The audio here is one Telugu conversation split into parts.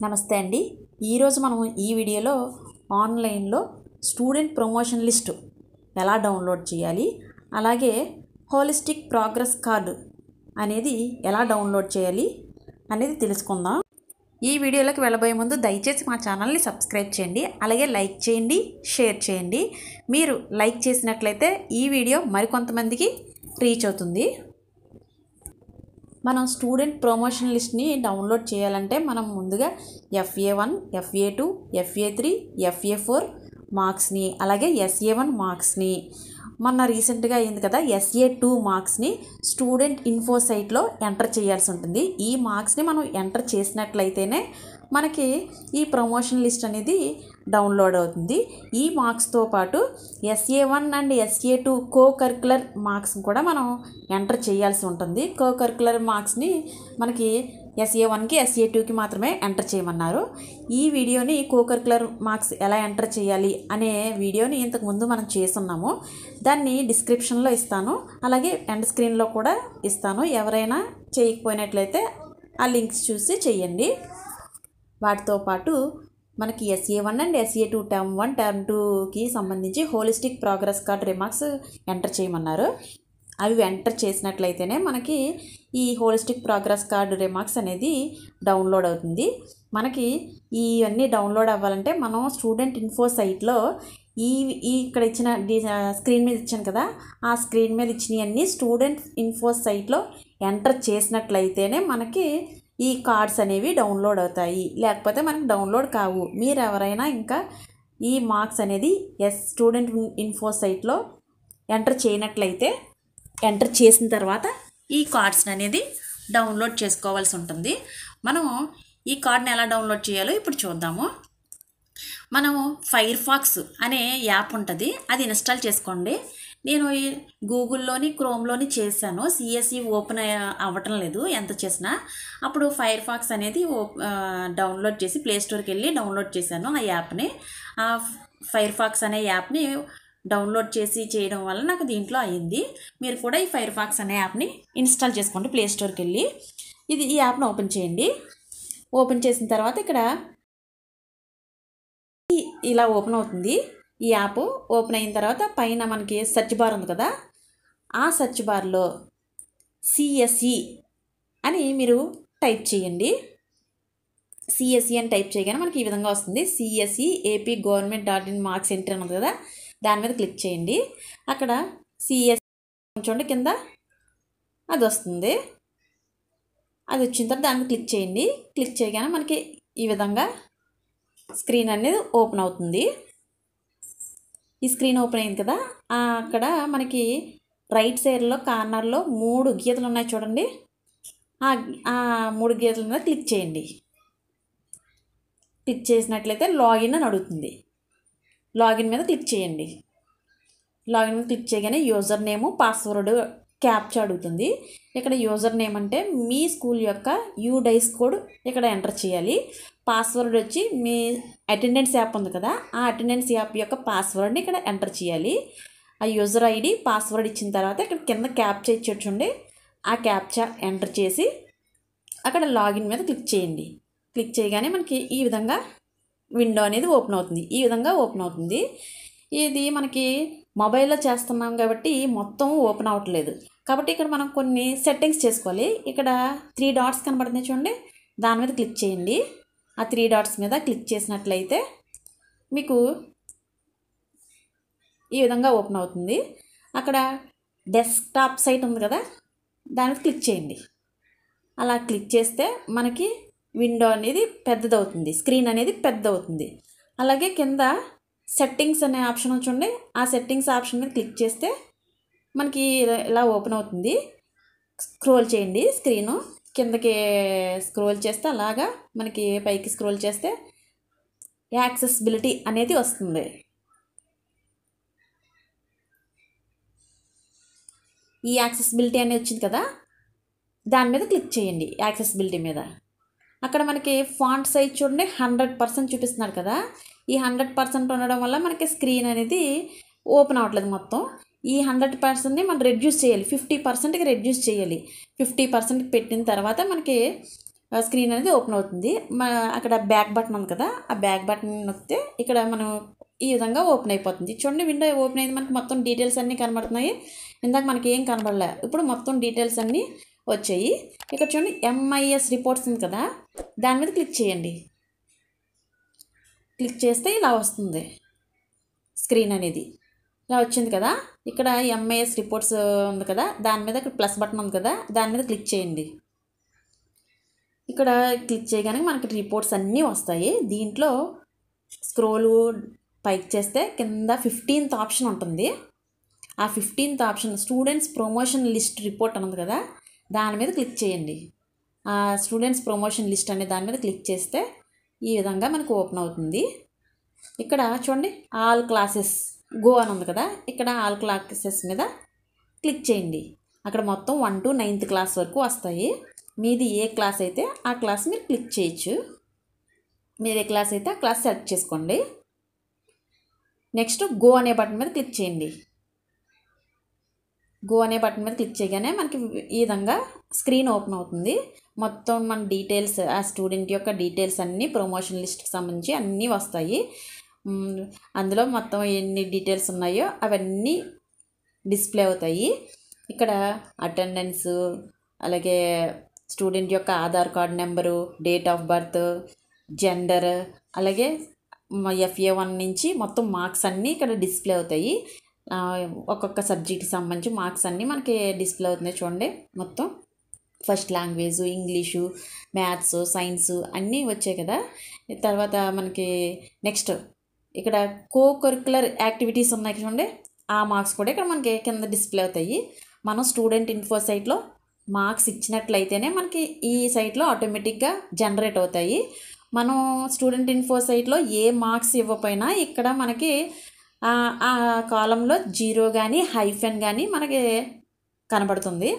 నమస్తే అండి. ఈరోజు మనం ఈ వీడియోలో ఆన్లైన్లో స్టూడెంట్ ప్రమోషన్ లిస్టు ఎలా డౌన్లోడ్ చేయాలి, అలాగే హోలిస్టిక్ ప్రోగ్రెస్ కార్డు అనేది ఎలా డౌన్లోడ్ చేయాలి అనేది తెలుసుకుందాం. ఈ వీడియోలోకి వెళ్ళబోయే ముందు దయచేసి మా ఛానల్ని సబ్స్క్రైబ్ చేయండి, అలాగే లైక్ చేయండి, షేర్ చేయండి. మీరు లైక్ చేసినట్లయితే ఈ వీడియో మరికొంతమందికి రీచ్ అవుతుంది. మనం స్టూడెంట్ ప్రమోషన్ లిస్ట్ని డౌన్లోడ్ చేయాలంటే మనం ముందుగా FA1, FA2, FA3, FA4 మార్క్స్ని, అలాగే SA1 మార్క్స్ని, మొన్న రీసెంట్గా అయింది కదా SA2 మార్క్స్ని స్టూడెంట్ ఇన్ఫో సైట్లో ఎంటర్ చేయాల్సి ఉంటుంది. ఈ మార్క్స్ని మనం ఎంటర్ చేసినట్లయితేనే మనకి ఈ ప్రమోషన్ లిస్ట్ అనేది డౌన్లోడ్ అవుతుంది. ఈ మార్క్స్తో పాటు SA1 and SA2 co curricular మార్క్స్ని కూడా మనం ఎంటర్ చేయాల్సి ఉంటుంది. కో కరికులర్ మార్క్స్ని మనకి SA1కి SA2కి మాత్రమే ఎంటర్ చేయమన్నారు. ఈ వీడియోని కో కరికులర్ మార్క్స్ ఎలా ఎంటర్ చేయాలి అనే వీడియోని ఇంతకుముందు మనం చేస్తున్నాము. దాన్ని డిస్క్రిప్షన్లో ఇస్తాను, అలాగే ఎండ్ స్క్రీన్లో కూడా ఇస్తాను. ఎవరైనా చేయకపోయినట్లయితే ఆ లింక్స్ చూసి చేయండి. వాటితో పాటు మనకి SA1 and SA2 term 1 term 2కి సంబంధించి holistic progress card remarks enter చేయమన్నారు. అవి ఎంటర్ చేసినట్లయితేనే మనకి ఈ హోలిస్టిక్ ప్రోగ్రెస్ కార్డ్ రిమార్క్స్ అనేది డౌన్లోడ్ అవుతుంది. మనకి ఇవన్నీ డౌన్లోడ్ అవ్వాలంటే మనం స్టూడెంట్ ఇన్ఫో సైట్లో ఇక్కడ ఇచ్చిన స్క్రీన్ మీద ఇచ్చాను కదా, ఆ స్క్రీన్ మీద ఇచ్చినవన్నీ స్టూడెంట్ ఇన్ఫో సైట్లో ఎంటర్ చేసినట్లయితేనే మనకి ఈ కార్డ్స్ అనేవి డౌన్లోడ్ అవుతాయి, లేకపోతే మనకి డౌన్లోడ్ కావు. మీరు ఎవరైనా ఇంకా ఈ మార్క్స్ అనేది స్టూడెంట్ ఇన్ఫో సైట్లో ఎంటర్ చేయనట్లయితే ఎంటర్ చేసిన తర్వాత ఈ కార్డ్స్ అనేది డౌన్లోడ్ చేసుకోవాల్సి ఉంటుంది. మనము ఈ కార్డ్ని ఎలా డౌన్లోడ్ చేయాలో ఇప్పుడు చూద్దాము. మనము ఫైర్ ఫాక్స్ అనే యాప్ ఉంటుంది, అది ఇన్స్టాల్ చేసుకోండి. నేను గూగుల్లోని క్రోమ్లోని చేశాను, CSE ఓపెన్ అవ్వటం లేదు ఎంత చేసినా. అప్పుడు ఫైర్ ఫాక్స్ అనేది డౌన్లోడ్ చేసి ప్లే స్టోర్కి వెళ్ళి డౌన్లోడ్ చేశాను ఆ యాప్ని. ఆ ఫైర్ ఫాక్స్ అనే యాప్ని డౌన్లోడ్ చేసి చేయడం వల్ల నాకు దీంట్లో అయ్యింది. మీరు కూడా ఈ ఫైర్ ఫాక్స్ అనే యాప్ని ఇన్స్టాల్ చేసుకోండి. ప్లే స్టోర్కి వెళ్ళి ఈ యాప్ని ఓపెన్ చేయండి. ఓపెన్ చేసిన తర్వాత ఇక్కడ ఇలా ఓపెన్ అవుతుంది. ఈ యాప్ ఓపెన్ అయిన తర్వాత పైన మనకి సెర్చ్ బార్ ఉంది కదా, ఆ సెర్చ్ బార్లో CSE అని మీరు టైప్ చేయండి. CSE అని టైప్ చేయగానే మనకి ఈ విధంగా వస్తుంది. CSE AP government.in marks entry ఉంది కదా, దాని మీద క్లిక్ చేయండి. అక్కడ CSE చూడండి కింద అది వస్తుంది. అది వచ్చిన తర్వాత దాన్ని క్లిక్ చేయండి. క్లిక్ చేయగానే మనకి ఈ విధంగా స్క్రీన్ అనేది ఓపెన్ అవుతుంది. ఈ స్క్రీన్ ఓపెన్ అయింది కదా, అక్కడ మనకి రైట్ సైడ్లో కార్నర్లో 3 గీతలు ఉన్నాయి చూడండి. ఆ 3 గీతల మీద క్లిక్ చేయండి. క్లిక్ చేసినట్లయితే లాగిన్ అని అడుగుతుంది. లాగిన్ మీద క్లిక్ చేయండి. లాగిన్ మీద క్లిక్ చేయగానే యూజర్ నేము, పాస్వర్డ్, క్యాప్చా అడుగుతుంది. ఇక్కడ యూజర్ నేమ్ అంటే మీ స్కూల్ యొక్క UDICE కోడ్ ఇక్కడ ఎంటర్ చేయాలి. పాస్వర్డ్ వచ్చి మీ అటెండెన్స్ యాప్ ఉంది కదా, ఆ అటెండెన్స్ యాప్ యొక్క పాస్వర్డ్ని ఇక్కడ ఎంటర్ చేయాలి. ఆ యూజర్ ID పాస్వర్డ్ ఇచ్చిన తర్వాత ఇక్కడ కింద క్యాప్చా ఇచ్చి ఆ క్యాప్చా ఎంటర్ చేసి అక్కడ లాగిన్ మీద క్లిక్ చేయండి. క్లిక్ చేయగానే మనకి ఈ విధంగా విండో అనేది ఓపెన్ అవుతుంది. ఈ విధంగా ఓపెన్ అవుతుంది. ఇది మనకి మొబైల్లో చేస్తున్నాం కాబట్టి మొత్తం ఓపెన్ అవ్వట్లేదు. కాబట్టి ఇక్కడ మనం కొన్ని సెట్టింగ్స్ చేసుకోవాలి. ఇక్కడ 3 డాట్స్ కనబడుతున్నాయి చూడండి, దాని మీద క్లిక్ చేయండి. ఆ 3 డాట్స్ మీద క్లిక్ చేసినట్లయితే మీకు ఈ విధంగా ఓపెన్ అవుతుంది. అక్కడ డెస్క్టాప్ సైట్ ఉంది కదా, దాని మీద క్లిక్ చేయండి. అలా క్లిక్ చేస్తే మనకి విండో అనేది పెద్దదవుతుంది, స్క్రీన్ అనేది పెద్దదవుతుంది. అలాగే కింద సెట్టింగ్స్ అనే ఆప్షన్ చూడండి, ఆ సెట్టింగ్స్ ఆప్షన్ మీద క్లిక్ చేస్తే మనకి ఇలా ఓపెన్ అవుతుంది. స్క్రోల్ చేయండి, స్క్రీను కిందకి స్క్రోల్ చేస్తే అలాగా మనకి పైకి స్క్రోల్ చేస్తే యాక్సెసిబిలిటీ అనేది వస్తుంది. ఈ యాక్సెసిబిలిటీ అనేది వచ్చింది కదా, దాని మీద క్లిక్ చేయండి. యాక్సెసిబిలిటీ మీద అక్కడ మనకి ఫాంట్ సైజ్ చూడండి 100% చూపిస్తున్నారు కదా. ఈ 100% ఉండడం వల్ల మనకి స్క్రీన్ అనేది ఓపెన్ అవ్వట్లేదు మొత్తం. ఈ 100%ని మనం రెడ్యూస్ చేయాలి, 50%కి రెడ్యూస్ చేయాలి. 50% పెట్టిన తర్వాత మనకి స్క్రీన్ అనేది ఓపెన్ అవుతుంది. అక్కడ బ్యాక్ బటన్ ఉంది కదా, ఆ బ్యాక్ బటన్ నొక్కితే ఇక్కడ మనం ఈ విధంగా ఓపెన్ అయిపోతుంది. చూడండి, విండో ఓపెన్ అయింది. మనకి మొత్తం డీటెయిల్స్ అన్నీ కనబడుతున్నాయి. ఇందాక మనకి ఏం కనబడలే, ఇప్పుడు మొత్తం డీటెయిల్స్ అన్నీ వచ్చాయి. ఇక్కడ చూడండి ఎంఐఎస్ రిపోర్ట్స్ ఉంది కదా, దాని మీద క్లిక్ చేయండి. క్లిక్ చేస్తే ఇలా వస్తుంది స్క్రీన్ అనేది. ఇలా వచ్చింది కదా, ఇక్కడ ఎంఐఎస్ రిపోర్ట్స్ ఉంది కదా, దాని మీద ఇక్కడ ప్లస్ బటన్ ఉంది కదా, దాని మీద క్లిక్ చేయండి. ఇక్కడ క్లిక్ చేయగానే మనకి రిపోర్ట్స్ అన్నీ వస్తాయి. దీంట్లో స్క్రోల్ పైకి చేస్తే కింద 15th ఆప్షన్ ఉంటుంది. ఆ 15th option students promotion list report అని ఉంది కదా, దాని మీద క్లిక్ చేయండి. ఆ స్టూడెంట్స్ ప్రమోషన్ లిస్ట్ అనే దాని మీద క్లిక్ చేస్తే ఈ విధంగా మనకు ఓపెన్ అవుతుంది. ఇక్కడ చూడండి ఆల్ క్లాసెస్ గో అని ఉంది కదా, ఇక్కడ ఆల్ క్లాసెస్ మీద క్లిక్ చేయండి. అక్కడ మొత్తం 1 to 9th క్లాస్ వరకు వస్తాయి. మీది ఏ క్లాస్ అయితే ఆ క్లాస్ మీరు క్లిక్ చేయొచ్చు. మీది ఏ క్లాస్ అయితే ఆ క్లాస్ సెలెక్ట్ చేసుకోండి. నెక్స్ట్ గో అనే బటన్ మీద క్లిక్ చేయండి. గో అనే బటన్ మీద క్లిక్ చేయగానే మనకి ఈ విధంగా స్క్రీన్ ఓపెన్ అవుతుంది. మొత్తం మన డీటెయిల్స్, ఆ స్టూడెంట్ యొక్క డీటెయిల్స్ అన్నీ ప్రమోషన్ లిస్ట్కి సంబంధించి అన్నీ వస్తాయి. అందులో మొత్తం ఎన్ని డీటెయిల్స్ ఉన్నాయో అవన్నీ డిస్ప్లే అవుతాయి. ఇక్కడ అటెండెన్స్, అలాగే స్టూడెంట్ యొక్క Aadhaar card number, date of birth, gender, అలాగే FA1 నుంచి మొత్తం మార్క్స్ అన్నీ ఇక్కడ డిస్ప్లే అవుతాయి. ఒక్కొక్క సబ్జెక్ట్కి సంబంధించి మార్క్స్ అన్నీ మనకి డిస్ప్లే అవుతున్నాయి. చూడండి, మొత్తం first language, English, maths, science అన్నీ వచ్చాయి కదా. తర్వాత మనకి నెక్స్ట్ ఇక్కడ కరిక్యులర్ యాక్టివిటీస్ ఉన్నాయి చూడండి, ఆ మార్క్స్ కూడా ఇక్కడ మనకి కింద డిస్ప్లే అవుతాయి. మనం స్టూడెంట్ ఇన్ఫో సైట్లో మార్క్స్ ఇచ్చినట్లయితేనే మనకి ఈ సైట్లో ఆటోమేటిక్గా జనరేట్ అవుతాయి. మనం స్టూడెంట్ ఇన్ఫో సైట్లో ఏ మార్క్స్ ఇవ్వకపోయినా ఇక్కడ మనకి ఆ కాలంలో 0 కానీ హైఫెన్ కానీ మనకి కనబడుతుంది.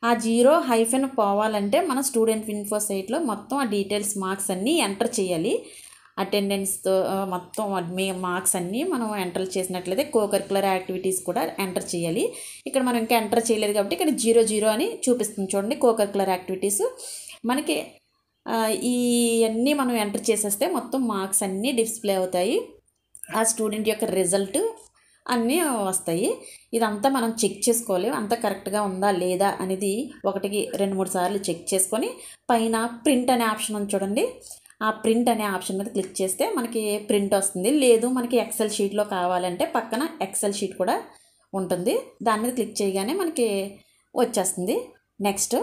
ఆ 0 హైఫెన్ పోవాలంటే మన స్టూడెంట్ ఇన్ఫో సైట్లో మొత్తం ఆ డీటెయిల్స్ మార్క్స్ అన్నీ ఎంటర్ చేయాలి. అటెండెన్స్తో మొత్తం మార్క్స్ అన్నీ మనం ఎంటర్ చేసినట్లయితే కరిక్యులర్ యాక్టివిటీస్ కూడా ఎంటర్ చేయాలి. ఇక్కడ మనం ఇంకా ఎంటర్ చేయలేదు కాబట్టి ఇక్కడ 0 అని చూపిస్తుంది. చూడండి, కరిక్యులర్ యాక్టివిటీస్ మనకి ఇవన్నీ మనం ఎంటర్ చేసేస్తే మొత్తం మార్క్స్ అన్నీ డిస్ప్లే అవుతాయి. ఆ స్టూడెంట్ యొక్క రిజల్ట్ అన్నీ వస్తాయి. ఇదంతా మనం చెక్ చేసుకోవాలి, అంతా కరెక్ట్గా ఉందా లేదా అనేది 1కి 2-3 సార్లు చెక్ చేసుకొని పైన ప్రింట్ అనే ఆప్షన్ ఉంది చూడండి, ఆ ప్రింట్ అనే ఆప్షన్ మీద క్లిక్ చేస్తే మనకి ప్రింట్ వస్తుంది. లేదు మనకి ఎక్సెల్ షీట్లో కావాలంటే పక్కన ఎక్సెల్ షీట్ కూడా ఉంటుంది, దాని మీద క్లిక్ చేయగానే మనకి వచ్చేస్తుంది. నెక్స్ట్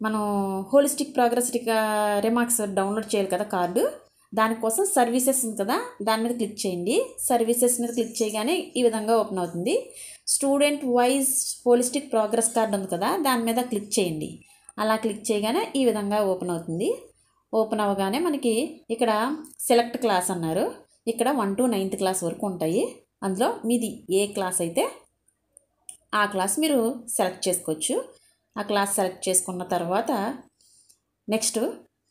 మనం హోలిస్టిక్ ప్రోగ్రెస్ రిమార్క్స్ డౌన్లోడ్ చేయాలి కదా కార్డు, దానికోసం సర్వీసెస్ ఉంది కదా, దాని మీద క్లిక్ చేయండి. సర్వీసెస్ మీద క్లిక్ చేయగానే ఈ విధంగా ఓపెన్ అవుతుంది. Student wise holistic progress card ఉంది కదా, దాని మీద క్లిక్ చేయండి. అలా క్లిక్ చేయగానే ఈ విధంగా ఓపెన్ అవుతుంది. ఓపెన్ అవ్వగానే మనకి ఇక్కడ సెలెక్ట్ క్లాస్ అన్నారు. ఇక్కడ 1 to 9th క్లాస్ వరకు ఉంటాయి. అందులో మీది ఏ క్లాస్ అయితే ఆ క్లాస్ మీరు సెలెక్ట్ చేసుకోవచ్చు. ఆ క్లాస్ సెలెక్ట్ చేసుకున్న తర్వాత నెక్స్ట్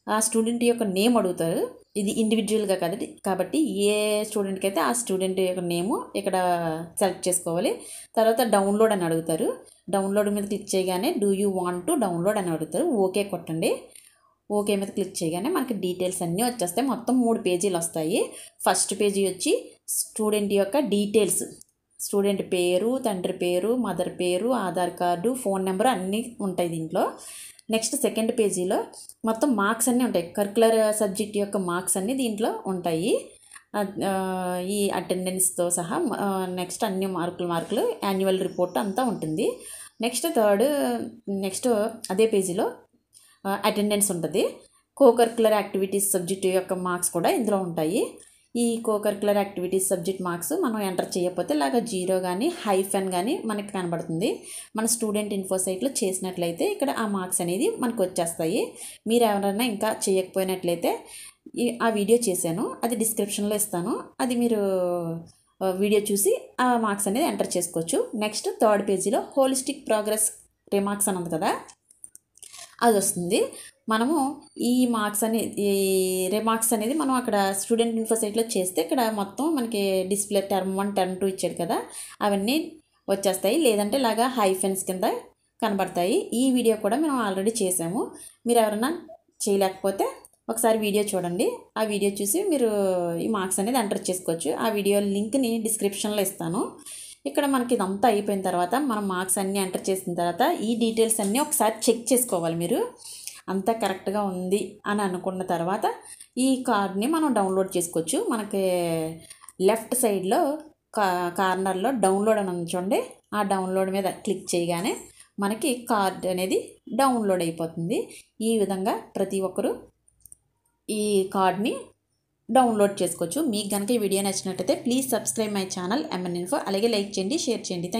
ఆ స్టూడెంట్ యొక్క నేమ్ అడుగుతారు. ఇది ఇండివిజువల్గా కదండి, కాబట్టి ఏ స్టూడెంట్కి అయితే ఆ స్టూడెంట్ యొక్క నేము ఇక్కడ సెలెక్ట్ చేసుకోవాలి. తర్వాత డౌన్లోడ్ అని అడుగుతారు. డౌన్లోడ్ మీద క్లిక్ చేయగానే do you want to download అని అడుగుతారు. ఓకే కొట్టండి. ఓకే మీద క్లిక్ చేయగానే మనకి డీటెయిల్స్ అన్నీ వచ్చేస్తాయి. మొత్తం 3 పేజీలు వస్తాయి. ఫస్ట్ పేజీ వచ్చి స్టూడెంట్ యొక్క డీటెయిల్స్, స్టూడెంట్ పేరు, తండ్రి పేరు, మదర్ పేరు, ఆధార్ కార్డు, ఫోన్ నెంబర్ అన్నీ ఉంటాయి దీంట్లో. నెక్స్ట్ సెకండ్ పేజీలో మొత్తం మార్క్స్ అన్నీ ఉంటాయి. కరిక్యులర్ సబ్జెక్ట్ యొక్క మార్క్స్ అన్నీ దీంట్లో ఉంటాయి, ఈ అటెండెన్స్తో సహా. నెక్స్ట్ అన్ని మార్కులు యాన్యువల్ రిపోర్ట్ అంతా ఉంటుంది. నెక్స్ట్ అదే పేజీలో అటెండెన్స్ ఉంటుంది. కరిక్యులర్ యాక్టివిటీస్ సబ్జెక్ట్ యొక్క మార్క్స్ కూడా ఇందులో ఉంటాయి. ఈ కరిక్యులర్ యాక్టివిటీస్ సబ్జెక్ట్ మార్క్స్ మనం ఎంటర్ చేయకపోతే ఇలాగ 0 కానీ హైఫెన్ కానీ మనకి కనబడుతుంది. మన స్టూడెంట్ ఇన్ఫో సైట్లో చేసినట్లయితే ఇక్కడ ఆ మార్క్స్ అనేది మనకు వచ్చేస్తాయి. మీరు ఎవరైనా ఇంకా చేయకపోయినట్లయితే ఆ వీడియో చేశాను, అది డిస్క్రిప్షన్లో ఇస్తాను, అది మీరు వీడియో చూసి ఆ మార్క్స్ అనేది ఎంటర్ చేసుకోవచ్చు. నెక్స్ట్ థర్డ్ పేజీలో హోలిస్టిక్ ప్రోగ్రెస్ రిమార్క్స్ అని ఉంది కదా, అది వస్తుంది. మనము ఈ రిమార్క్స్ అనేది మనం అక్కడ స్టూడెంట్ ఇన్ఫో సైట్లో చేస్తే ఇక్కడ మొత్తం మనకి డిస్ప్లే టర్మ్ 1 టర్మ్ 2 ఇచ్చాడు కదా, అవన్నీ వచ్చేస్తాయి. లేదంటే ఇలాగా హైఫెన్స్ కింద కనబడతాయి. ఈ వీడియో కూడా మనం ఆల్రెడీ చేసాము. మీరు ఎవరైనా చేయలేకపోతే ఒకసారి వీడియో చూడండి. ఆ వీడియో చూసి మీరు ఈ మార్క్స్ అనేది ఎంటర్ చేసుకోవచ్చు. ఆ వీడియో లింక్ని డిస్క్రిప్షన్లో ఇస్తాను. ఇక్కడ మనకి ఇదంతా అయిపోయిన తర్వాత మనం మార్క్స్ అన్నీ ఎంటర్ చేసిన తర్వాత ఈ డీటెయిల్స్ అన్నీ ఒకసారి చెక్ చేసుకోవాలి. మీరు అంతా కరెక్ట్గా ఉంది అని అనుకున్న తర్వాత ఈ కార్డ్ని మనం డౌన్లోడ్ చేసుకోవచ్చు. మనకి లెఫ్ట్ సైడ్లో కార్నర్లో డౌన్లోడ్ అని ఉంచండి. ఆ డౌన్లోడ్ మీద క్లిక్ చేయగానే మనకి కార్డ్ అనేది డౌన్లోడ్ అయిపోతుంది. ఈ విధంగా ప్రతి ఒక్కరూ ఈ కార్డ్ని డౌన్లోడ్ చేసుకోవచ్చు. మీకు కనుక ఈ వీడియో నచ్చినట్టయితే please subscribe my channel MN Info. అలాగే లైక్ చేయండి, షేర్ చేయండి.